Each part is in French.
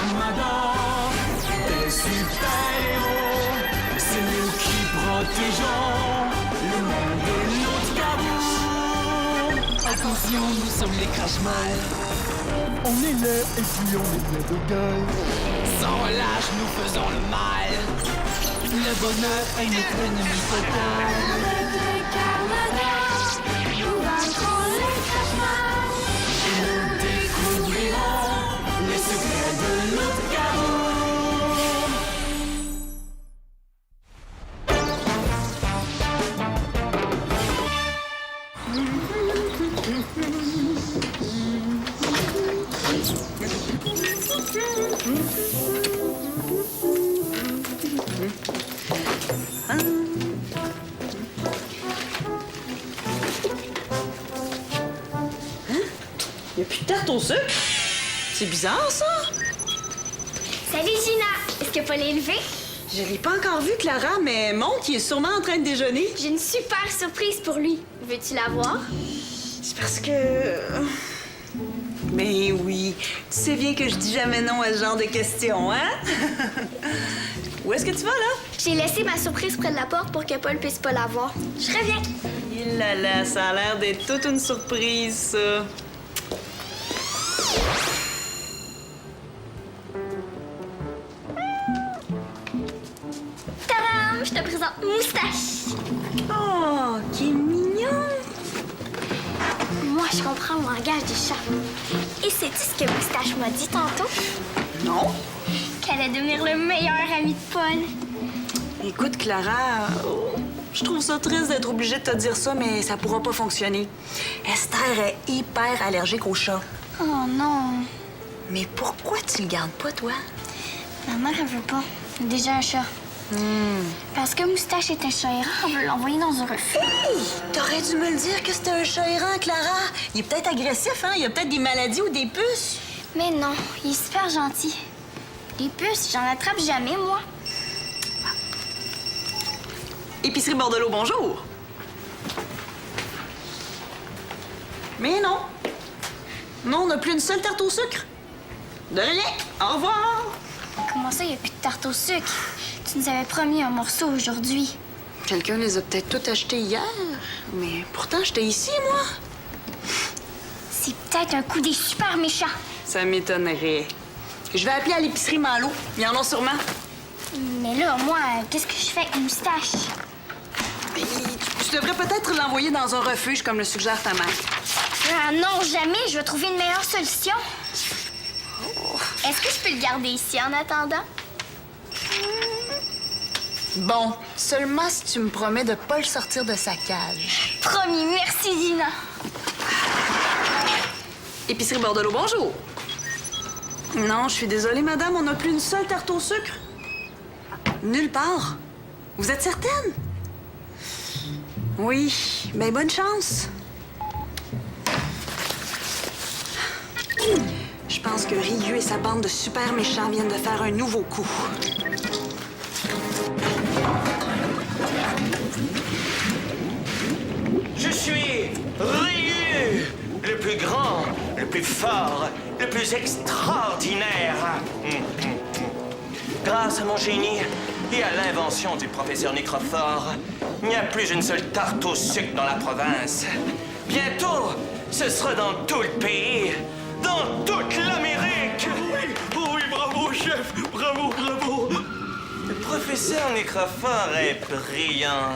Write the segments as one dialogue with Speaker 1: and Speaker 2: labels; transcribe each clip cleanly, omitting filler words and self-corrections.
Speaker 1: Armada. Les super-héros, c'est nous qui protégeons le monde de notre cabout.
Speaker 2: Attention, nous sommes les crash-mal.
Speaker 3: On est là et puis on est plein de gueule.
Speaker 2: Sans relâche, nous faisons le mal. Le bonheur est notre ennemi total.
Speaker 4: Nous vaincrons les cauchemars.
Speaker 1: Et nous découvrirons les secrets de notre cabout.
Speaker 5: Il n'y a plus de tarte au sucre? C'est bizarre, ça?
Speaker 4: Salut Gina, est-ce que Paul est levé?
Speaker 5: Je l'ai pas encore vu, Clara, mais montre, il est sûrement en train de déjeuner.
Speaker 4: J'ai une super surprise pour lui. Veux-tu la voir?
Speaker 5: C'est parce que... Mais oui, tu sais bien que je dis jamais non à ce genre de questions, hein? Où est-ce que tu vas, là?
Speaker 4: J'ai laissé ma surprise près de la porte pour que Paul puisse pas la voir. Je reviens.
Speaker 5: Il là là, ça a l'air d'être toute une surprise, ça.
Speaker 4: Tadam! Je te présente Moustache.
Speaker 5: Oh, qui mignon!
Speaker 4: Moi, je comprends mon langage du chat. Et sais-tu ce que Moustache m'a dit tantôt?
Speaker 5: Non?
Speaker 4: Qu'elle allait devenir le meilleur ami de Paul.
Speaker 5: Écoute, Clara, je trouve ça triste d'être obligée de te dire ça, mais ça pourra pas fonctionner. Esther est hyper allergique aux chats.
Speaker 4: Oh non.
Speaker 5: Mais pourquoi tu le gardes pas, toi?
Speaker 4: Ma mère, elle veut pas. Elle a déjà un chat. Parce que Moustache est un chat errant, on veut l'envoyer dans un refuge.
Speaker 5: Hey! T'aurais dû me le dire que c'était un chat errant, Clara. Il est peut-être agressif, hein? Il a peut-être des maladies ou des puces.
Speaker 4: Mais non, il est super gentil. Les puces, j'en attrape jamais, moi.
Speaker 5: Épicerie Bordelot, bonjour. Mais non. Non, on n'a plus une seule tarte au sucre. De rien. Au revoir.
Speaker 4: Comment ça, il n'y a plus de tarte au sucre? Tu nous avais promis un morceau aujourd'hui.
Speaker 5: Quelqu'un les a peut-être toutes achetées hier. Mais pourtant, j'étais ici, moi.
Speaker 4: C'est peut-être un coup des super méchants.
Speaker 5: Ça m'étonnerait. Je vais appeler à l'épicerie Malo. Ils en ont sûrement.
Speaker 4: Mais là, moi, qu'est-ce que je fais avec Moustache?
Speaker 5: Tu devrais peut-être l'envoyer dans un refuge, comme le suggère ta mère.
Speaker 4: Ah non, jamais. Je vais trouver une meilleure solution. Est-ce que je peux le garder ici en attendant?
Speaker 5: Bon, seulement si tu me promets de pas le sortir de sa cage.
Speaker 4: Promis, merci, Dina.
Speaker 5: Épicerie Bordelot, bonjour. Non, je suis désolée, madame, on n'a plus une seule tarte au sucre. Nulle part. Vous êtes certaine? Oui, ben bonne chance. Je pense que Ryu et sa bande de super méchants viennent de faire un nouveau coup.
Speaker 6: Je suis Ryu, le plus grand, le plus fort, le plus extraordinaire. Grâce à mon génie et à l'invention du professeur Necrophore, il n'y a plus une seule tarte au sucre dans la province. Bientôt, ce sera dans tout le pays, dans toute l'Amérique. Oui, bravo, chef, bravo, bravo. Le professeur Necrophore est brillant.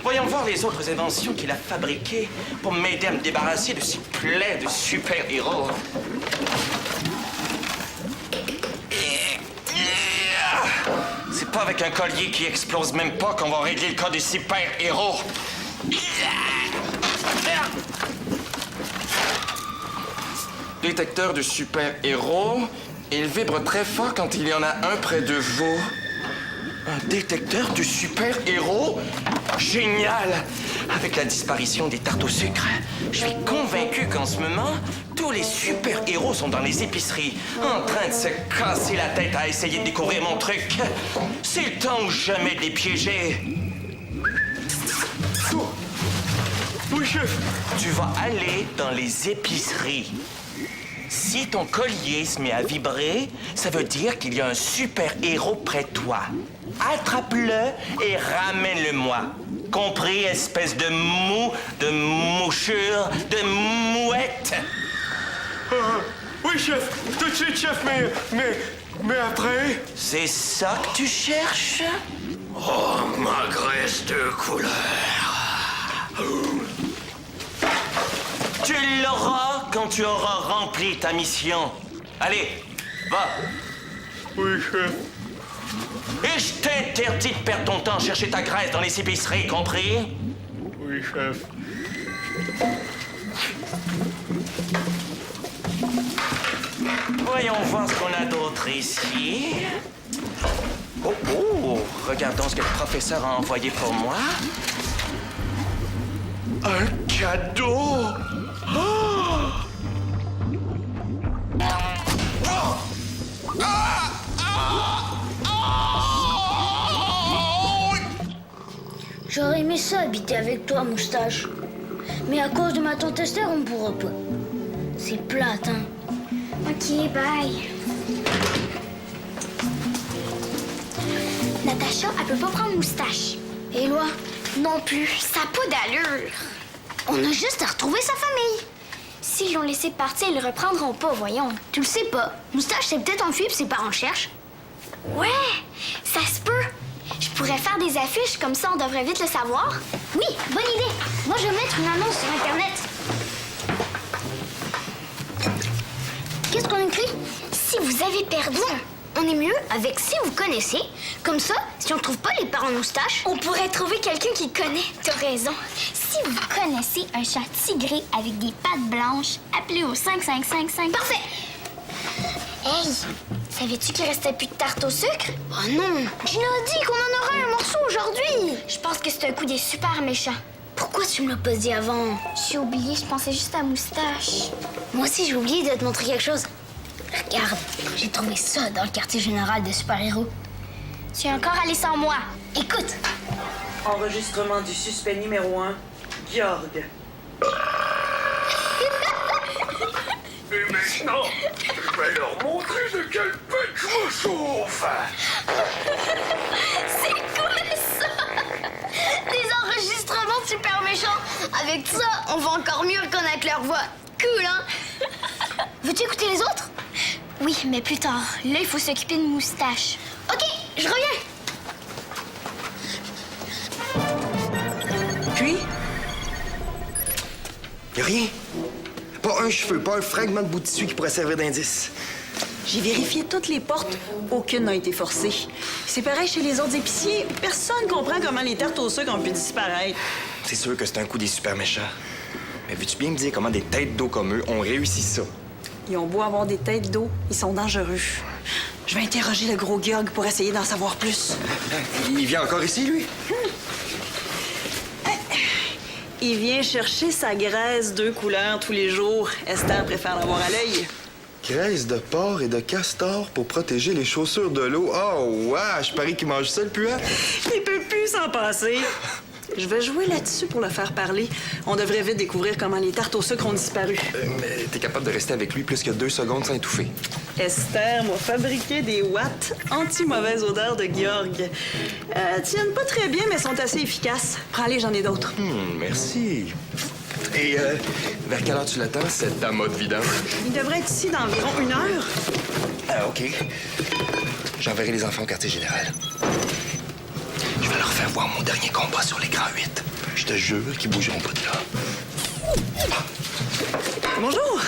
Speaker 6: Voyons voir les autres inventions qu'il a fabriquées pour m'aider à me débarrasser de ces plaies de super-héros. C'est pas avec un collier qui explose même pas qu'on va régler le cas des super-héros. Détecteur de super-héros. Il vibre très fort quand il y en a un près de vous. Un détecteur de super-héros? Génial! Avec la disparition des tartes au sucre, je suis convaincu qu'en ce moment, tous les super-héros sont dans les épiceries, en train de se casser la tête à essayer de découvrir mon truc. C'est le temps ou jamais de les piéger. Oh. Oui, chef. Tu vas aller dans les épiceries. Si ton collier se met à vibrer, ça veut dire qu'il y a un super-héros près de toi. Attrape-le et ramène-le-moi. Compris, espèce de mouchure, de mouette?
Speaker 3: Oui, chef. Tout de suite, chef, mais après...
Speaker 6: C'est ça que tu cherches?
Speaker 1: Oh, ma graisse de couleur.
Speaker 6: Tu l'auras quand tu auras rempli ta mission. Allez, va.
Speaker 3: Oui, chef.
Speaker 6: Et je t'interdis de perdre ton temps à chercher ta graisse dans les épiceries, compris?
Speaker 3: Oui, chef.
Speaker 6: Voyons voir ce qu'on a d'autre ici. Oh, regardons ce que le professeur a envoyé pour moi.
Speaker 3: Un cadeau!
Speaker 7: J'aurais aimé ça habiter avec toi, Moustache. Mais à cause de ma tante Esther, on pourra pas. C'est plate, hein?
Speaker 4: OK, bye. Natacha, elle peut pas prendre Moustache.
Speaker 7: Et Loi?
Speaker 4: Non plus, ça n'a pas d'allure.
Speaker 7: On a juste à retrouver sa famille.
Speaker 4: S'ils l'ont laissé partir, ils le reprendront pas, voyons.
Speaker 7: Tu le sais pas. Moustache s'est peut-être enfui puis ses parents le cherchent.
Speaker 4: Ouais, ça se peut. Je pourrais faire des affiches, comme ça on devrait vite le savoir.
Speaker 7: Oui, bonne idée. Moi, je vais mettre une annonce sur Internet. Qu'est-ce qu'on écrit?
Speaker 4: Si vous avez perdu,
Speaker 7: On est mieux avec si vous connaissez. Comme ça, si on trouve pas les parents de Moustache,
Speaker 4: on pourrait trouver quelqu'un qui connaît. T'as raison. Si vous connaissez un chat tigré avec des pattes blanches, appelez au 5555.
Speaker 7: Parfait!
Speaker 4: Hey, savais-tu qu'il restait plus de tarte au sucre?
Speaker 7: Oh non! Gina a dit qu'on en aurait un morceau aujourd'hui!
Speaker 4: Je pense que c'est un coup des super méchants.
Speaker 7: Pourquoi tu me l'as pas dit avant?
Speaker 4: J'ai oublié, je pensais juste à Moustache.
Speaker 7: Moi aussi, j'ai oublié de te montrer quelque chose. Regarde, j'ai trouvé ça dans le quartier général des super-héros.
Speaker 4: Tu es encore allé sans moi.
Speaker 7: Écoute!
Speaker 5: Enregistrement du suspect numéro 1, Georg.
Speaker 1: Et maintenant, je vais leur montrer de quelle bête je me chauffe.
Speaker 7: C'est cool, ça! Des enregistrements de super méchants! Avec ça, on va encore mieux reconnaître leur voix. Cool, hein? Veux-tu écouter les autres?
Speaker 4: Oui, mais plus tard. Là, il faut s'occuper de Moustache.
Speaker 7: OK, je reviens!
Speaker 5: Puis,
Speaker 8: Y'a rien. Pas un cheveu, pas un fragment de bout de tissu qui pourrait servir d'indice.
Speaker 5: j'ai vérifié toutes les portes. Aucune n'a été forcée. C'est pareil chez les autres épiciers. Personne comprend comment les tartes au sucre ont pu disparaître.
Speaker 8: C'est sûr que c'est un coup des super méchants. Mais veux-tu bien me dire comment des têtes d'eau comme eux ont réussi ça?
Speaker 5: Ils ont beau avoir des têtes d'eau, ils sont dangereux. Je vais interroger le gros Georg pour essayer d'en savoir plus.
Speaker 8: Il vient encore ici, lui?
Speaker 5: Il vient chercher sa graisse 2 couleurs tous les jours. Esther préfère l'avoir à l'œil.
Speaker 8: Graisse de porc et de castor pour protéger les chaussures de l'eau. Oh, ouais, je parie qu'il mange ça, le puant.
Speaker 5: Il peut plus s'en passer. Je vais jouer là-dessus pour le faire parler. On devrait vite découvrir comment les tartes au sucre ont disparu.
Speaker 8: Mais t'es capable de rester avec lui plus que 2 secondes sans étouffer.
Speaker 5: Esther m'a fabriqué des watts anti-mauvaise odeur de Georg. Tiennent pas très bien, mais sont assez efficaces. Prends-les, j'en ai d'autres.
Speaker 8: Merci. Et vers quelle heure tu l'attends, cette dame mode vidange?
Speaker 5: Il devrait être ici dans environ 1 heure.
Speaker 8: Ah, OK. J'enverrai les enfants au quartier général. Je vais leur faire voir mon dernier combat sur l'écran 8. Je te jure qu'ils bougeront pas de là.
Speaker 5: Bonjour.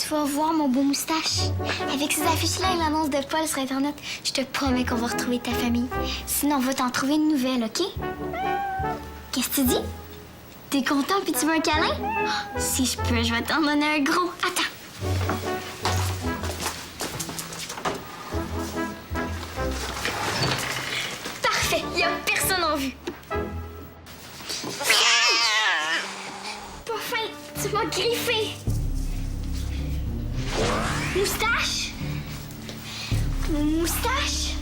Speaker 4: Tu vas voir mon beau Moustache. Avec ces affiches-là et l'annonce de Paul sur Internet, je te promets qu'on va retrouver ta famille. Sinon, on va t'en trouver une nouvelle, OK? Qu'est-ce que tu dis? T'es content puis tu veux un câlin? Oh, si je peux, je vais t'en donner un gros. Attends. Parfait, y a personne en vue. Pas fin, tu m'as griffé. Moustache? Moustache?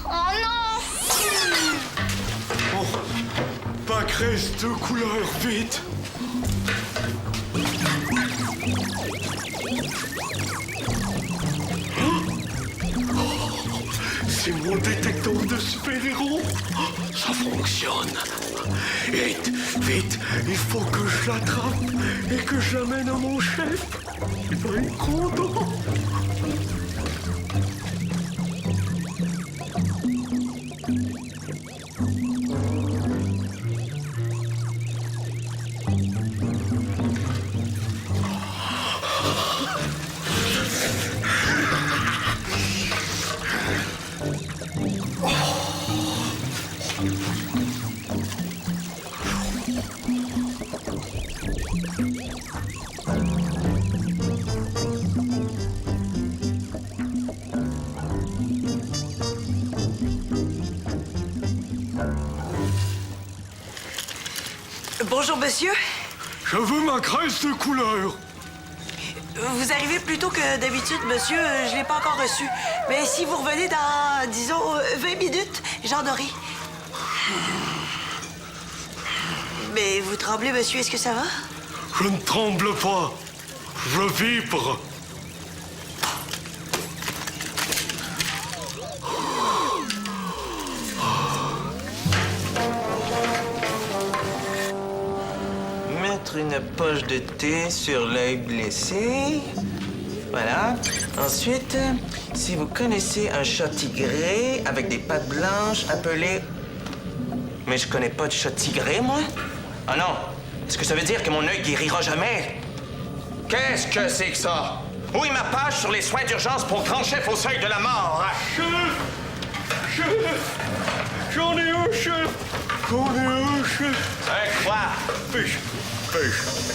Speaker 4: Oh non!
Speaker 3: Oh, pas graisse de couleur, vite! C'est mon détecteur de super-héros. Ça fonctionne. Vite, vite, il faut que je l'attrape et que je l'amène à mon chef. Il va être content.
Speaker 5: Bonjour, monsieur.
Speaker 3: Je veux ma graisse de couleur.
Speaker 5: Vous arrivez plus tôt que d'habitude, monsieur. Je l'ai pas encore reçu. Mais si vous revenez dans, disons, 20 minutes, j'en aurai. Mais vous tremblez, monsieur. Est-ce que ça va?
Speaker 3: Je ne tremble pas. Je vibre.
Speaker 6: Mettre une poche de thé sur l'œil blessé. Voilà. Ensuite, si vous connaissez un chat tigré avec des pattes blanches, appelez... Mais je connais pas de chat tigré, moi. Ah non. Est-ce que ça veut dire que mon œil guérira jamais? Qu'est-ce que c'est que ça? Où est ma page sur les soins d'urgence pour grand chef au seuil de la mort?
Speaker 3: Chef! Chef! J'en ai un, chef! J'en ai un, chef!
Speaker 6: Quoi?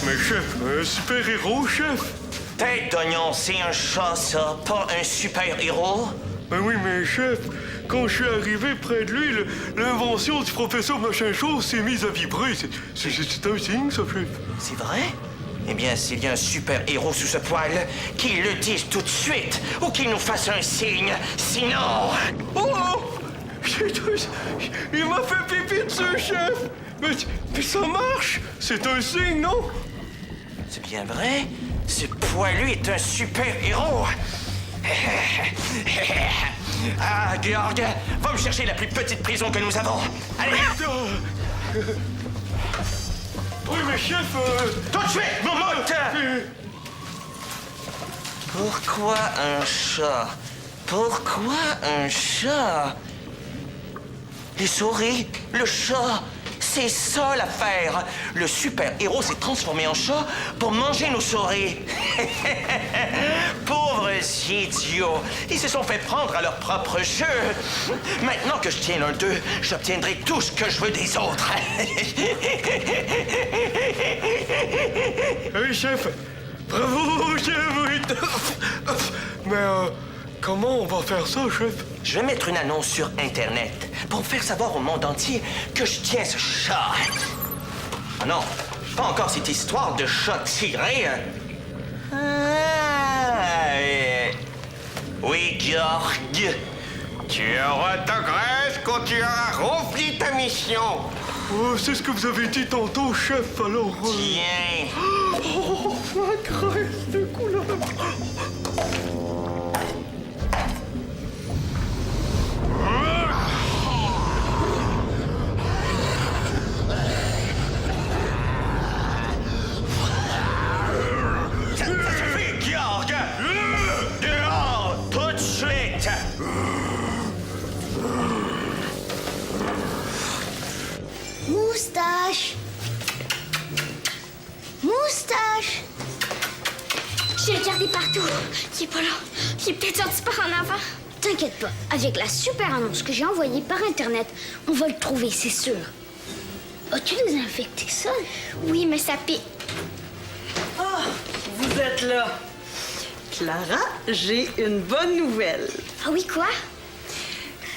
Speaker 3: Mais chef, un super-héros, chef!
Speaker 6: Tête d'oignon, c'est un chat, ça, pas un super-héros?
Speaker 3: Ben oui, mais chef, quand je suis arrivé près de lui, l'invention du professeur machin-chose s'est mise à vibrer. C'est un signe, ça, chef.
Speaker 6: C'est vrai? Eh bien, s'il y a un super-héros sous ce poil, qu'il le dise tout de suite, ou qu'il nous fasse un signe. Sinon...
Speaker 3: Oh! Il m'a fait pipi dessus, chef! Mais ça marche! C'est un signe, non?
Speaker 6: C'est bien vrai? Ce poilu est un super-héros! Ah, Georg, va me chercher la plus petite prison que nous avons. Allez!
Speaker 3: Oui, mais chef...
Speaker 6: Tout de suite, Moumoute! Pourquoi un chat? Pourquoi un chat? Les souris, le chat, c'est ça l'affaire. Le super-héros s'est transformé en chat pour manger nos souris. Pauvres idiots, ils se sont fait prendre à leur propre jeu. Maintenant que je tiens l'un d'eux, j'obtiendrai tout ce que je veux des autres.
Speaker 3: Oui, chef. Bravo, chef. Oui. Mais comment on va faire ça, chef?
Speaker 6: Je vais mettre une annonce sur Internet pour faire savoir au monde entier que je tiens ce chat. Ah non, pas encore cette histoire de chat tiré. Oui, Georg.
Speaker 1: Tu auras ta graisse quand tu auras rempli ta mission.
Speaker 3: Oh, c'est ce que vous avez dit tantôt, chef, alors...
Speaker 6: Tiens.
Speaker 3: Oh, ma graisse de couleur.
Speaker 6: Ça suffit, Georg. Dehors, tout de suite.
Speaker 7: Moustache. Moustache.
Speaker 4: J'ai regardé partout. Il est pas là. Il est peut-être sorti par en avant.
Speaker 7: T'inquiète pas, avec la super annonce que j'ai envoyée par Internet, on va le trouver, c'est sûr. As-tu désinfecté ça?
Speaker 4: Oui, mais ça pique.
Speaker 5: Ah, vous êtes là. Clara, j'ai une bonne nouvelle.
Speaker 4: Ah oui, quoi?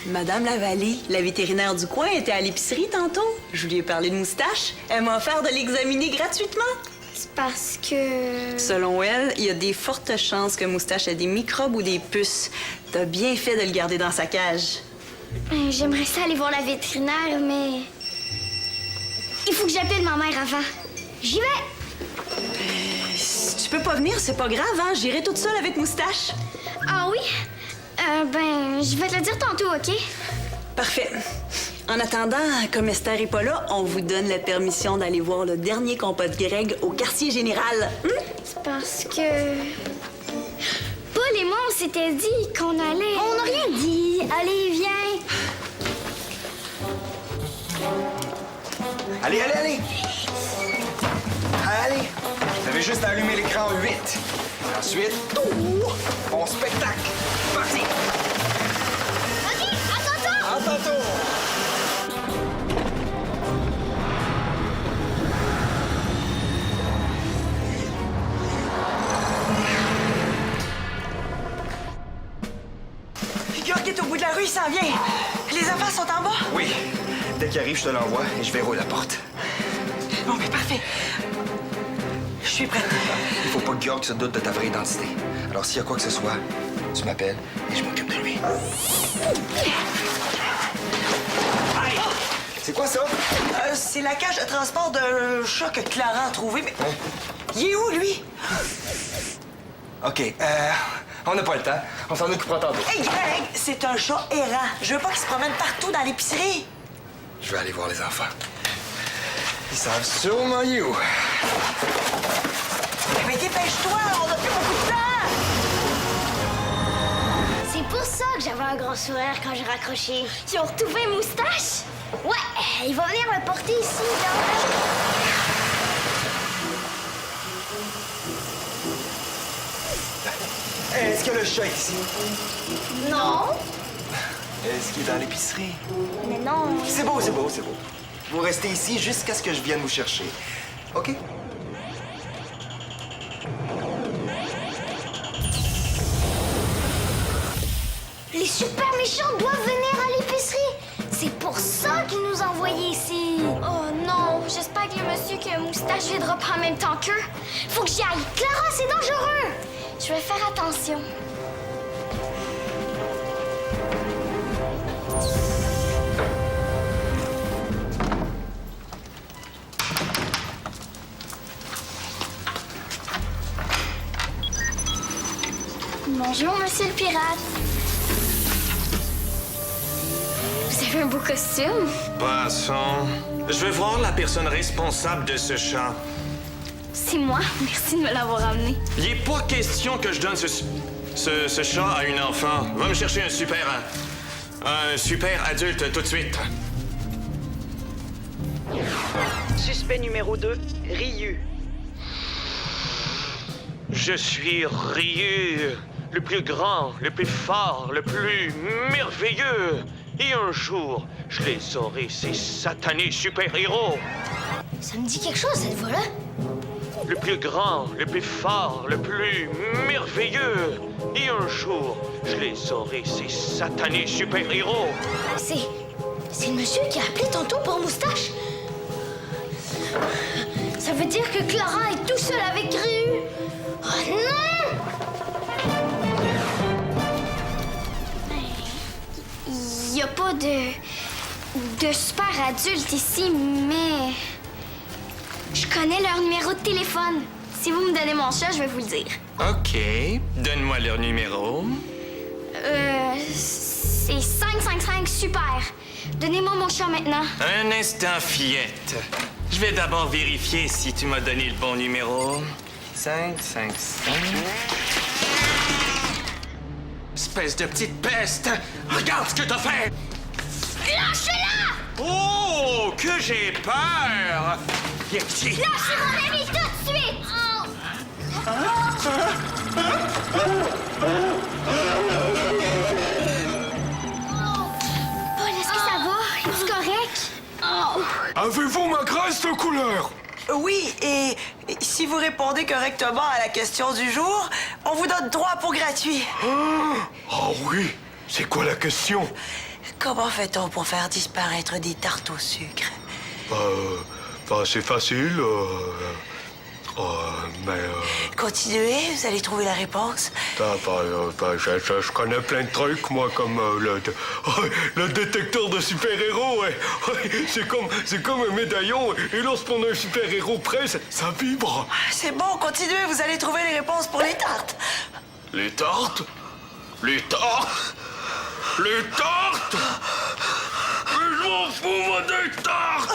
Speaker 5: Madame Lavallée, la vétérinaire du coin, était à l'épicerie tantôt. Je lui ai parlé de Moustache. Elle m'a offert de l'examiner gratuitement.
Speaker 4: C'est parce que...
Speaker 5: Selon elle, il y a des fortes chances que Moustache ait des microbes ou des puces. T'as bien fait de le garder dans sa cage.
Speaker 4: J'aimerais ça aller voir la vétérinaire, mais... Il faut que j'appelle ma mère avant. J'y vais!
Speaker 5: Si tu peux pas venir, c'est pas grave, hein? J'irai toute seule avec Moustache.
Speaker 4: Ah oui? Ben, je vais te le dire tantôt, OK?
Speaker 5: Parfait. En attendant, comme Esther est pas là, on vous donne la permission d'aller voir le dernier compas de Greg au quartier général.
Speaker 4: C'est parce que... Paul et moi, on s'était dit qu'on allait... On n'a rien dit. Allez, viens.
Speaker 8: Allez, allez, allez! Allez! Vous avez juste à allumer l'écran 8. Ensuite, bon spectacle! Parti!
Speaker 4: OK, à tantôt!
Speaker 8: À tantôt!
Speaker 5: Le gars qui est au bout de la rue, il s'en vient. Les enfants sont en bas?
Speaker 8: Oui. Dès qu'il arrive, je te l'envoie et je verrouille la porte.
Speaker 5: Bon, mais parfait. Je suis prête.
Speaker 8: Il faut pas que Georg se doute de ta vraie identité. Alors, s'il y a quoi que ce soit, tu m'appelles et je m'occupe de lui. Aïe! C'est quoi ça?
Speaker 5: C'est la cage de transport d'un chat que Clara a trouvé, mais...
Speaker 8: Hein?
Speaker 5: Il est où, lui?
Speaker 8: OK, on n'a pas le temps. On s'en occupera tantôt.
Speaker 5: Hey, Greg, c'est un chat errant. Je veux pas qu'il se promène partout dans l'épicerie.
Speaker 8: Je vais aller voir les enfants. Ils savent sûrement il est où.
Speaker 5: Mais dépêche-toi, on a plus beaucoup de temps.
Speaker 7: C'est pour ça que j'avais un grand sourire quand j'ai raccroché.
Speaker 4: Ils ont retrouvé Moustache?
Speaker 7: Ouais, il va venir me porter ici,
Speaker 8: Est-ce que le chat est ici?
Speaker 7: Non.
Speaker 8: Est-ce qu'il est dans l'épicerie?
Speaker 7: Mais non.
Speaker 8: C'est beau, c'est beau, c'est beau. Vous restez ici jusqu'à ce que je vienne vous chercher. OK?
Speaker 7: Les super méchants doivent venir à l'épicerie. C'est pour ça qu'ils nous ont envoyés ici.
Speaker 4: Oh non, j'espère que le monsieur qui a un moustache viendra pas en même temps qu'eux. Faut que j'y aille.
Speaker 7: Clara, c'est dangereux.
Speaker 4: Je vais faire attention. Bonjour, monsieur le pirate. Vous avez un beau costume.
Speaker 6: Passons. Je veux voir la personne responsable de ce chat.
Speaker 4: C'est moi. Merci de me l'avoir amené.
Speaker 6: Il n'est pas question que je donne ce chat à une enfant. Va me chercher un super adulte tout de suite.
Speaker 5: Suspect numéro 2, Ryu.
Speaker 6: Je suis Ryu, le plus grand, le plus fort, le plus merveilleux. Et un jour, je les aurai, ces satanés super-héros.
Speaker 7: Ça me dit quelque chose, cette voix-là.
Speaker 6: Le plus grand, le plus fort, le plus merveilleux. Et un jour, je les aurai, ces satanés super-héros.
Speaker 7: C'est le monsieur qui a appelé tantôt pour Moustache. Ça veut dire que Clara est tout seul avec Ryu. Oh non!
Speaker 4: Il n'y a pas de super adulte ici, mais je connais leur numéro de téléphone. Si vous me donnez mon chat, je vais vous le dire.
Speaker 6: OK. Donne-moi leur numéro.
Speaker 4: C'est 555 super. Donnez-moi mon chat maintenant.
Speaker 6: Un instant, fillette. Je vais d'abord vérifier si tu m'as donné le bon numéro. 555. Espèce de petite peste! Regarde ce que t'as fait!
Speaker 7: Lâchez-la!
Speaker 6: Oh, que j'ai peur! Viens ici.
Speaker 7: Lâchez mon ami tout de suite!
Speaker 4: Paul, est-ce que ça va? Es-tu correct?
Speaker 3: Avez-vous ma graisse de couleur?
Speaker 5: Oui, et si vous répondez correctement à la question du jour, on vous donne 3 pots gratuits.
Speaker 3: Ah oui? C'est quoi la question?
Speaker 5: Comment fait-on pour faire disparaître des tartes au sucre?
Speaker 3: C'est facile.
Speaker 5: Continuez, vous allez trouver la réponse.
Speaker 3: Je connais plein de trucs, moi, comme le détecteur de super-héros. Ouais. C'est comme un médaillon, et lorsqu'on a un super-héros près, ça vibre.
Speaker 5: C'est bon, continuez, vous allez trouver les réponses pour les tartes.
Speaker 3: Les tartes? Les tartes?
Speaker 1: Les tartes? Mais je m'en fous, moi, des tartes!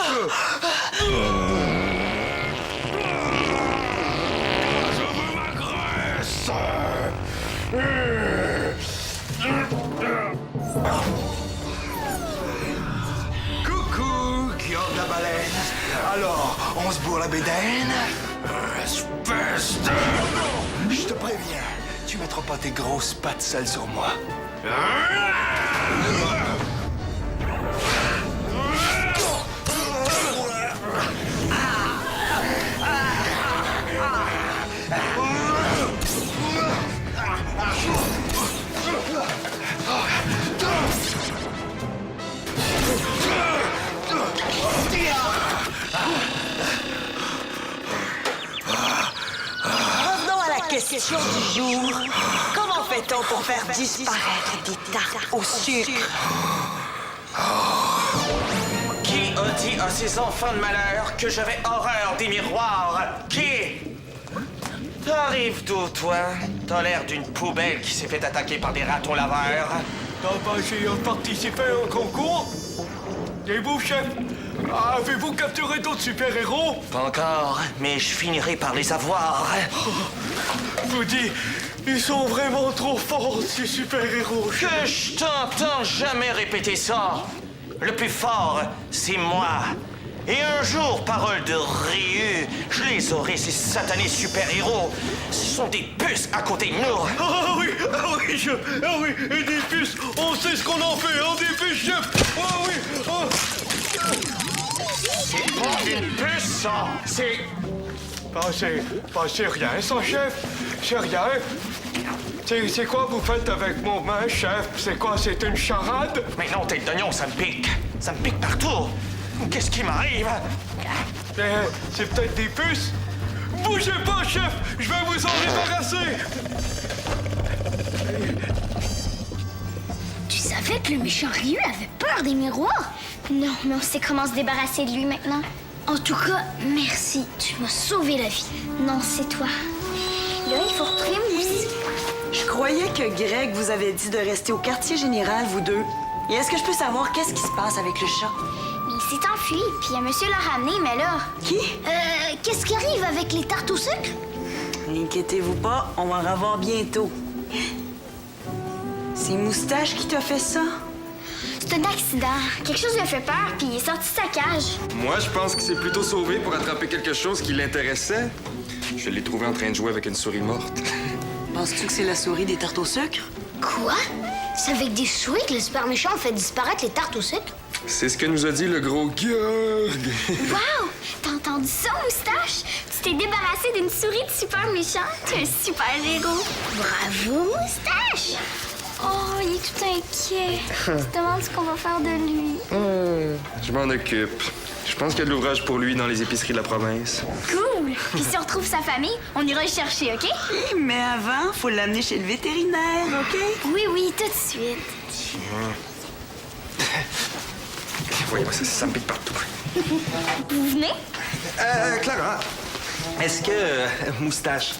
Speaker 1: Je veux ma graisse!
Speaker 8: Coucou, Guillaume la baleine. Alors, on se bourre la bédaine?
Speaker 1: Espèce de...
Speaker 8: Je te préviens, tu mettras pas tes grosses pattes sales sur moi.
Speaker 5: Revenons à la question du jour. Comment fait-on pour faire disparaître des tartes au sucre?
Speaker 6: Qui a dit à ces enfants de malheur que j'avais horreur des miroirs? Qui? T'arrives d'où, toi? T'as l'air d'une poubelle qui s'est fait attaquer par des ratons laveurs.
Speaker 3: T'as pas essayé de participer au concours? Et vous, chef? Avez-vous capturé d'autres super-héros?
Speaker 6: Pas encore, mais je finirai par les avoir.
Speaker 3: Je vous dis, ils sont vraiment trop forts, ces super-héros.
Speaker 6: Que je t'entends jamais répéter ça. Le plus fort, c'est moi. Et un jour, parole de Ryu, je les aurai, ces satanés super-héros. Ce sont des puces à côté de nous.
Speaker 3: Ah oui, et des puces, on sait ce qu'on en fait, hein, des puces, chef. Ah oui,
Speaker 6: C'est pas une puce, ça. C'est...
Speaker 3: c'est rien, ça, chef. C'est rien. C'est quoi vous faites avec mon main, chef? C'est quoi, c'est une charade?
Speaker 6: Mais non, tête d'oignon, ça me pique. Ça me pique partout. Qu'est-ce qui m'arrive?
Speaker 3: C'est peut-être des puces. Bougez pas, chef. Je vais vous en débarrasser.
Speaker 7: Tu savais que le méchant Ryu avait peur des miroirs?
Speaker 4: Non, mais on sait comment se débarrasser de lui maintenant.
Speaker 7: En tout cas, merci. Tu m'as sauvé la vie.
Speaker 4: Non, c'est toi. Là, il faut retrouver Moussi.
Speaker 5: Je croyais que Greg vous avait dit de rester au quartier général, vous deux. Et est-ce que je peux savoir qu'est-ce qui se passe avec le chat?
Speaker 4: Mais il s'est enfui, puis un monsieur l'a ramené, mais là...
Speaker 5: Qui?
Speaker 7: Qu'est-ce qui arrive avec les tartes au sucre?
Speaker 5: Inquiétez-vous pas, on va en revoir bientôt. C'est Moustache qui t'a fait ça?
Speaker 4: C'est un accident. Quelque chose lui a fait peur, puis il est sorti de sa cage.
Speaker 9: Moi, je pense qu'il s'est plutôt sauvé pour attraper quelque chose qui l'intéressait. Je l'ai trouvé en train de jouer avec une souris morte.
Speaker 5: Penses-tu que c'est la souris des tartes au sucre?
Speaker 7: Quoi? C'est avec des souris que le super méchant fait disparaître les tartes au sucre?
Speaker 9: C'est ce que nous a dit le gros Georg.
Speaker 4: Wow! T'as entendu ça, Moustache? Tu t'es débarrassé d'une souris de super méchant? T'es un super héros.
Speaker 7: Bravo, Moustache!
Speaker 4: Oh, il est tout inquiet. Il se demande ce qu'on va faire de lui.
Speaker 9: Je m'en occupe. Je pense qu'il y a de l'ouvrage pour lui dans les épiceries de la province.
Speaker 4: Cool! Puis si on retrouve sa famille, on ira le chercher, OK?
Speaker 5: Mais avant, faut l'amener chez le vétérinaire, OK?
Speaker 4: Oui, tout de suite.
Speaker 9: Voyons, ça me pique partout.
Speaker 4: Vous venez?
Speaker 8: Clara, est-ce que Moustache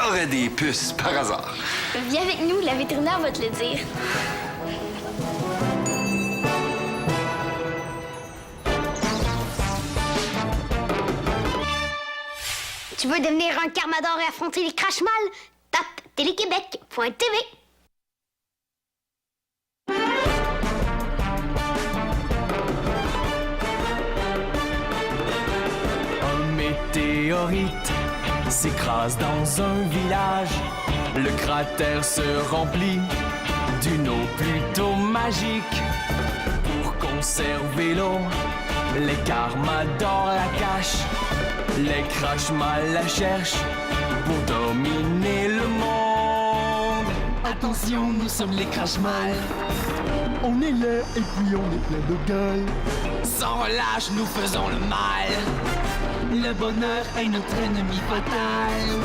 Speaker 8: aurait des puces par hasard?
Speaker 4: Viens avec nous, la vétérinaire va te le dire.
Speaker 7: Tu veux devenir un Carmador et affronter les Crashmal? Tape téléquébec.tv.
Speaker 2: Un météorite s'écrase dans un village. Le cratère se remplit d'une eau plutôt magique. Pour conserver l'eau, les Carmadors la cachent. Les Crashmal la cherchent pour dominer le monde. Attention, nous sommes les Crashmal. On est là et puis on est plein de gueule. Sans relâche, nous faisons le mal. Le bonheur est notre ennemi fatal.